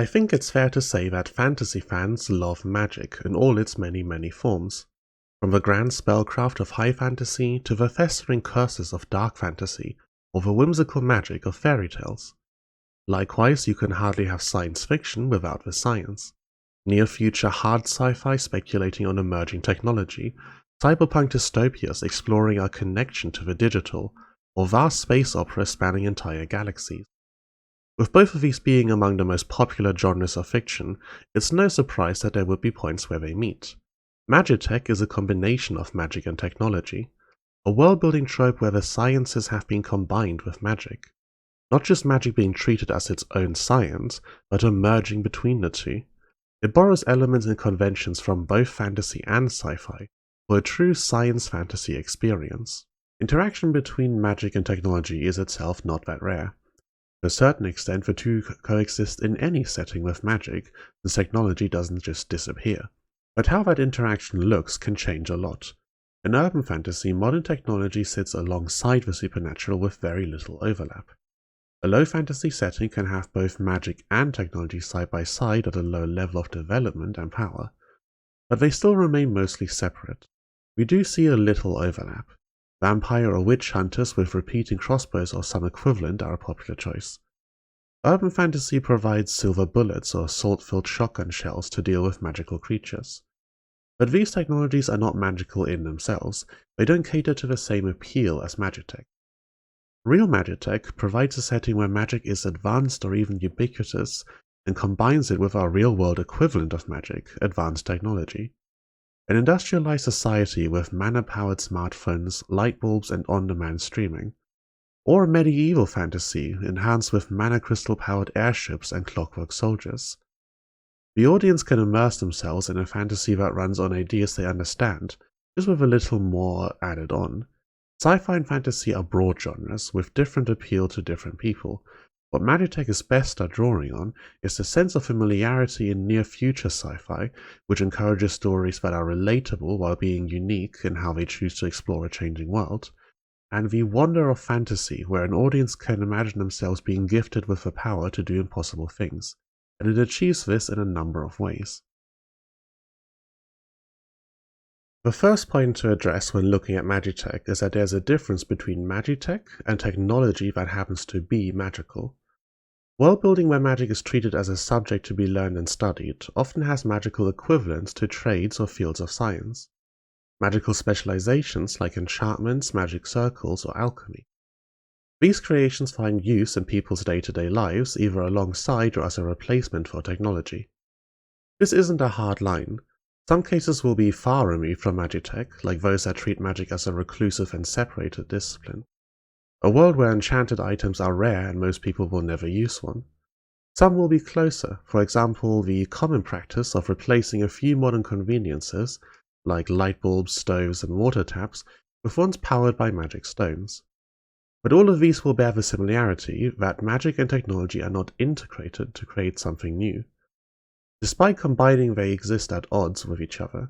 I think it's fair to say that fantasy fans love magic in all its many forms. From the grand spellcraft of high fantasy to the festering curses of dark fantasy or the whimsical magic of fairy tales. Likewise, you can hardly have science fiction without the science. Near-future hard sci-fi speculating on emerging technology, cyberpunk dystopias exploring our connection to the digital, or vast space operas spanning entire galaxies. With both of these being among the most popular genres of fiction, it's no surprise that there would be points where they meet. Magitech is a combination of magic and technology, a world-building trope where the sciences have been combined with magic. Not just magic being treated as its own science, but a merging between the two. It borrows elements and conventions from both fantasy and sci-fi for a true science fantasy experience. Interaction between magic and technology is itself not that rare. To a certain extent, the two coexist in any setting with magic, since technology doesn't just disappear. But how that interaction looks can change a lot. In urban fantasy, modern technology sits alongside the supernatural with very little overlap. A low fantasy setting can have both magic and technology side by side at a low level of development and power, but they still remain mostly separate. We do see a little overlap. Vampire or witch hunters with repeating crossbows or some equivalent are a popular choice. Urban fantasy provides silver bullets or salt-filled shotgun shells to deal with magical creatures. But these technologies are not magical in themselves, they don't cater to the same appeal as Magitech. Real Magitech provides a setting where magic is advanced or even ubiquitous, and combines it with our real-world equivalent of magic, advanced technology. An industrialized society with mana-powered smartphones, light bulbs, and on-demand streaming. Or a medieval fantasy enhanced with mana crystal-powered airships and clockwork soldiers. The audience can immerse themselves in a fantasy that runs on ideas they understand, just with a little more added on. Sci-fi and fantasy are broad genres, with different appeal to different people. What Magitech is best at drawing on is the sense of familiarity in near-future sci-fi, which encourages stories that are relatable while being unique in how they choose to explore a changing world, and the wonder of fantasy, where an audience can imagine themselves being gifted with the power to do impossible things, and it achieves this in a number of ways. The first point to address when looking at Magitech is that there's a difference between Magitech and technology that happens to be magical. World-building where magic is treated as a subject to be learned and studied often has magical equivalents to trades or fields of science. Magical specializations like enchantments, magic circles, or alchemy. These creations find use in people's day-to-day lives either alongside or as a replacement for technology. This isn't a hard line. Some cases will be far removed from Magitech, like those that treat magic as a reclusive and separated discipline. A world where enchanted items are rare and most people will never use one. Some will be closer, for example the common practice of replacing a few modern conveniences, like light bulbs, stoves, and water taps, with ones powered by magic stones. But all of these will bear the similarity that magic and technology are not integrated to create something new. Despite combining, they exist at odds with each other.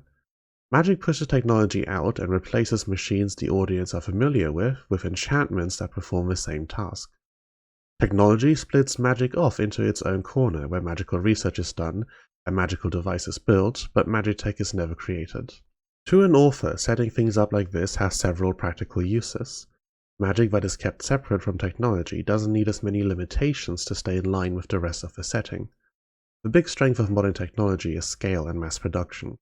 Magic pushes technology out and replaces machines the audience are familiar with enchantments that perform the same task. Technology splits magic off into its own corner where magical research is done and magical devices built, but Magitech is never created. To an author, setting things up like this has several practical uses. Magic that is kept separate from technology doesn't need as many limitations to stay in line with the rest of the setting. The big strength of modern technology is scale and mass production.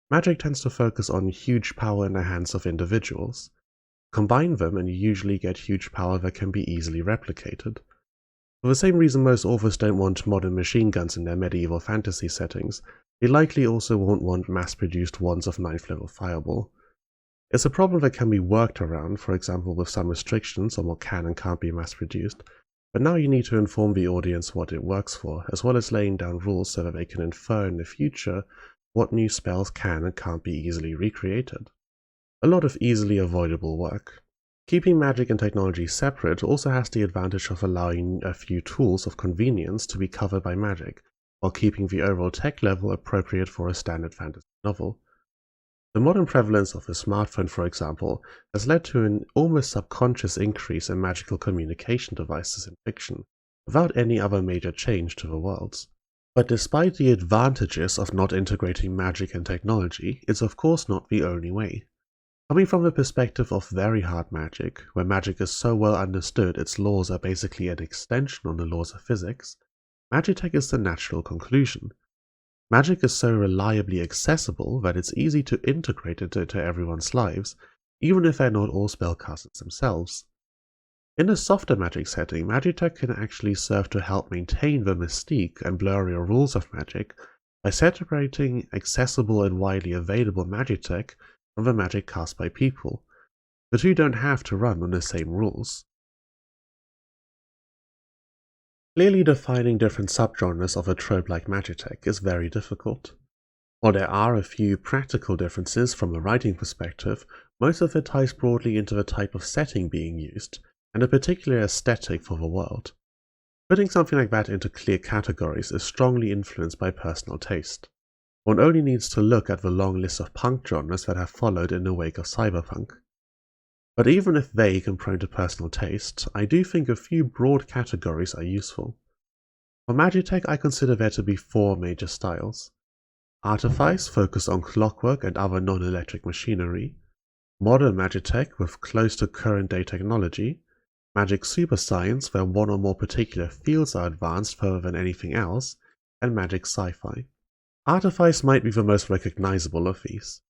Magic tends to focus on huge power in the hands of individuals. Combine them and you usually get huge power that can be easily replicated. For the same reason most authors don't want modern machine guns in their medieval fantasy settings, they likely also won't want mass-produced wands of 9th level fireball. It's a problem that can be worked around, for example with some restrictions on what can and can't be mass-produced, but now you need to inform the audience what it works for, as well as laying down rules so that they can infer in the future what new spells can and can't be easily recreated. A lot of easily avoidable work. Keeping magic and technology separate also has the advantage of allowing a few tools of convenience to be covered by magic, while keeping the overall tech level appropriate for a standard fantasy novel. The modern prevalence of the smartphone, for example, has led to an almost subconscious increase in magical communication devices in fiction, without any other major change to the worlds. But despite the advantages of not integrating magic and technology, it's of course not the only way. Coming from the perspective of very hard magic, where magic is so well understood its laws are basically an extension on the laws of physics, Magitech is the natural conclusion. Magic is so reliably accessible that it's easy to integrate it into everyone's lives, even if they're not all spellcasters themselves. In a softer magic setting, Magitech can actually serve to help maintain the mystique and blurrier rules of magic by separating accessible and widely available Magitech from the magic cast by people. The two don't have to run on the same rules. Clearly defining different subgenres of a trope like Magitech is very difficult. While there are a few practical differences from a writing perspective, most of it ties broadly into the type of setting being used, and a particular aesthetic for the world. Putting something like that into clear categories is strongly influenced by personal taste. One only needs to look at the long list of punk genres that have followed in the wake of cyberpunk. But even if vague and prone to personal taste, I do think a few broad categories are useful. For Magitech, I consider there to be four major styles. Artifice, focused on clockwork and other non-electric machinery. Modern Magitech, with close to current day technology. Magic superscience, where one or more particular fields are advanced further than anything else. And magic sci-fi. Artifice might be the most recognizable of these.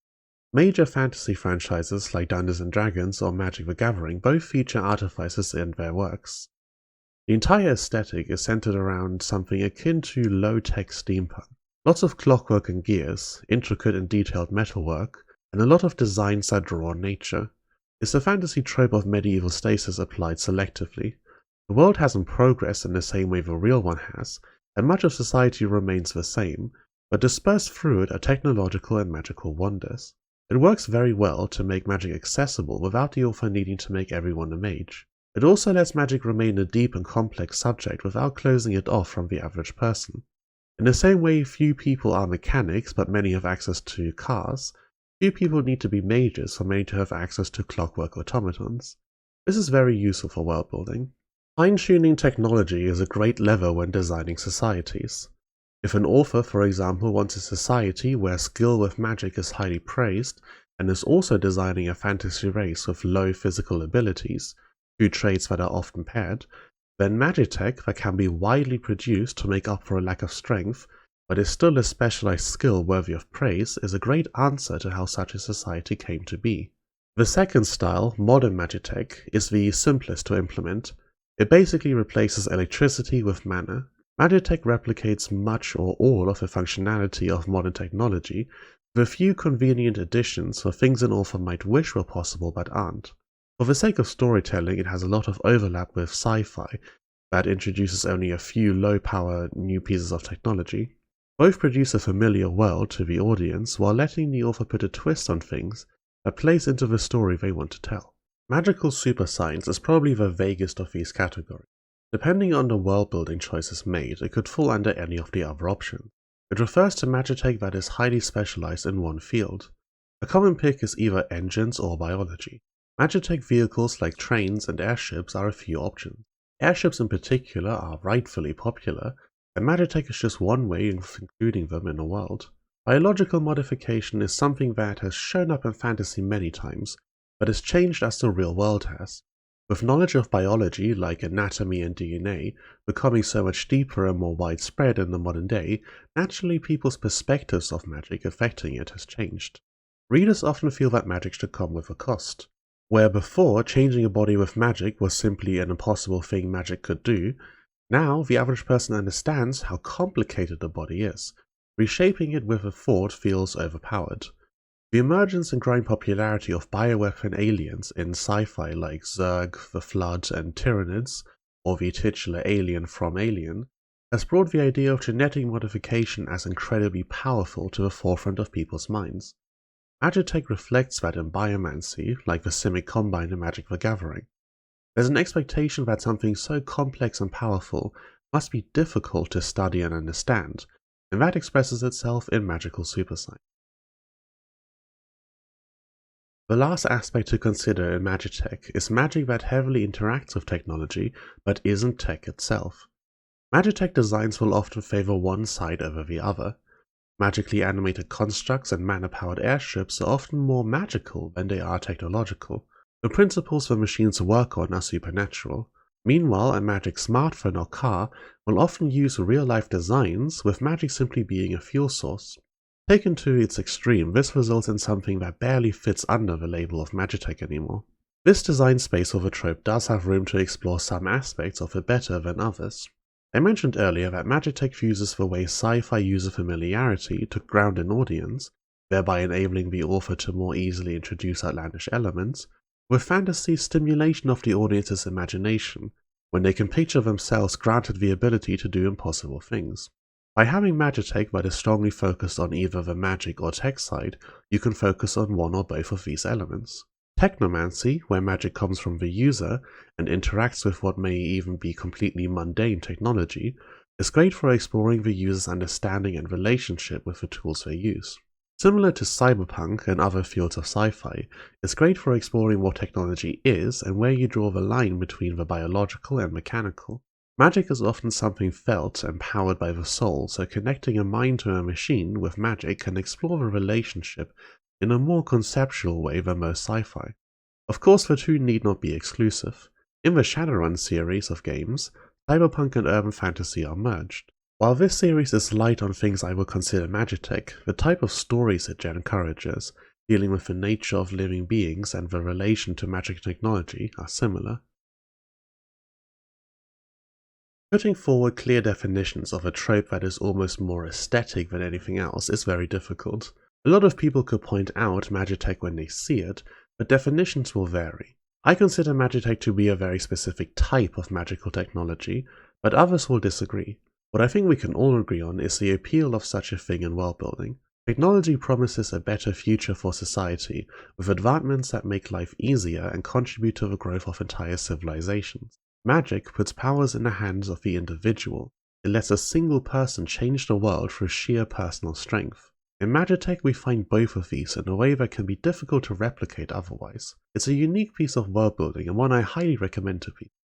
Major fantasy franchises like Dungeons & Dragons or Magic the Gathering both feature artifices in their works. The entire aesthetic is centered around something akin to low-tech steampunk. Lots of clockwork and gears, intricate and detailed metalwork, and a lot of designs that draw on nature. It's the fantasy trope of medieval stasis applied selectively. The world hasn't progressed in the same way the real one has, and much of society remains the same, but dispersed through it are technological and magical wonders. It works very well to make magic accessible without the author needing to make everyone a mage. It also lets magic remain a deep and complex subject without closing it off from the average person. In the same way few people are mechanics but many have access to cars, few people need to be mages for many to have access to clockwork automatons. This is very useful for world building. Fine-tuning technology is a great lever when designing societies. If an author, for example, wants a society where skill with magic is highly praised, and is also designing a fantasy race with low physical abilities, two traits that are often paired, then Magitech that can be widely produced to make up for a lack of strength, but is still a specialized skill worthy of praise, is a great answer to how such a society came to be. The second style, modern Magitech, is the simplest to implement. It basically replaces electricity with mana. Magitech replicates much or all of the functionality of modern technology, with a few convenient additions for things an author might wish were possible but aren't. For the sake of storytelling, it has a lot of overlap with sci-fi that introduces only a few low-power new pieces of technology. Both produce a familiar world to the audience while letting the author put a twist on things that plays into the story they want to tell. Magical superscience is probably the vaguest of these categories. Depending on the world-building choices made, it could fall under any of the other options. It refers to Magitech that is highly specialized in one field. A common pick is either engines or biology. Magitech vehicles like trains and airships are a few options. Airships in particular are rightfully popular, and Magitech is just one way of including them in a world. Biological modification is something that has shown up in fantasy many times, but has changed as the real world has. With knowledge of biology, like anatomy and DNA, becoming so much deeper and more widespread in the modern day, naturally people's perspectives of magic affecting it has changed. Readers often feel that magic should come with a cost. Where before changing a body with magic was simply an impossible thing magic could do, now the average person understands how complicated a body is. Reshaping it with a thought feels overpowered. The emergence and growing popularity of bioweapon aliens in sci-fi like Zerg, the Flood, and Tyranids, or the titular alien from Alien, has brought the idea of genetic modification as incredibly powerful to the forefront of people's minds. Magitech reflects that in biomancy, like the Simic Combine in Magic the Gathering. There's an expectation that something so complex and powerful must be difficult to study and understand, and that expresses itself in magical superscience. The last aspect to consider in Magitech is magic that heavily interacts with technology but isn't tech itself. Magitech designs will often favor one side over the other. Magically animated constructs and mana-powered airships are often more magical than they are technological. The principles the machines work on are supernatural. Meanwhile, a magic smartphone or car will often use real-life designs, with magic simply being a fuel source. Taken to its extreme, this results in something that barely fits under the label of Magitech anymore. This design space of a trope does have room to explore some aspects of it better than others. I mentioned earlier that Magitech fuses the way sci-fi user familiarity to ground an audience, thereby enabling the author to more easily introduce outlandish elements, with fantasy's stimulation of the audience's imagination, when they can picture themselves granted the ability to do impossible things. By having Magitech that is strongly focused on either the magic or tech side, you can focus on one or both of these elements. Technomancy, where magic comes from the user and interacts with what may even be completely mundane technology, is great for exploring the user's understanding and relationship with the tools they use. Similar to cyberpunk and other fields of sci-fi, it's great for exploring what technology is and where you draw the line between the biological and mechanical. Magic is often something felt and powered by the soul, so connecting a mind to a machine with magic can explore the relationship in a more conceptual way than most sci-fi. Of course, the two need not be exclusive. In the Shadowrun series of games, cyberpunk and urban fantasy are merged. While this series is light on things I would consider Magitech, the type of stories it encourages, dealing with the nature of living beings and the relation to magic technology, are similar. Putting forward clear definitions of a trope that is almost more aesthetic than anything else is very difficult. A lot of people could point out Magitech when they see it, but definitions will vary. I consider Magitech to be a very specific type of magical technology, but others will disagree. What I think we can all agree on is the appeal of such a thing in world-building. Technology promises a better future for society, with advancements that make life easier and contribute to the growth of entire civilizations. Magic puts powers in the hands of the individual. It lets a single person change the world through sheer personal strength. In Magitech we find both of these in a way that can be difficult to replicate otherwise. It's a unique piece of world building and one I highly recommend to people.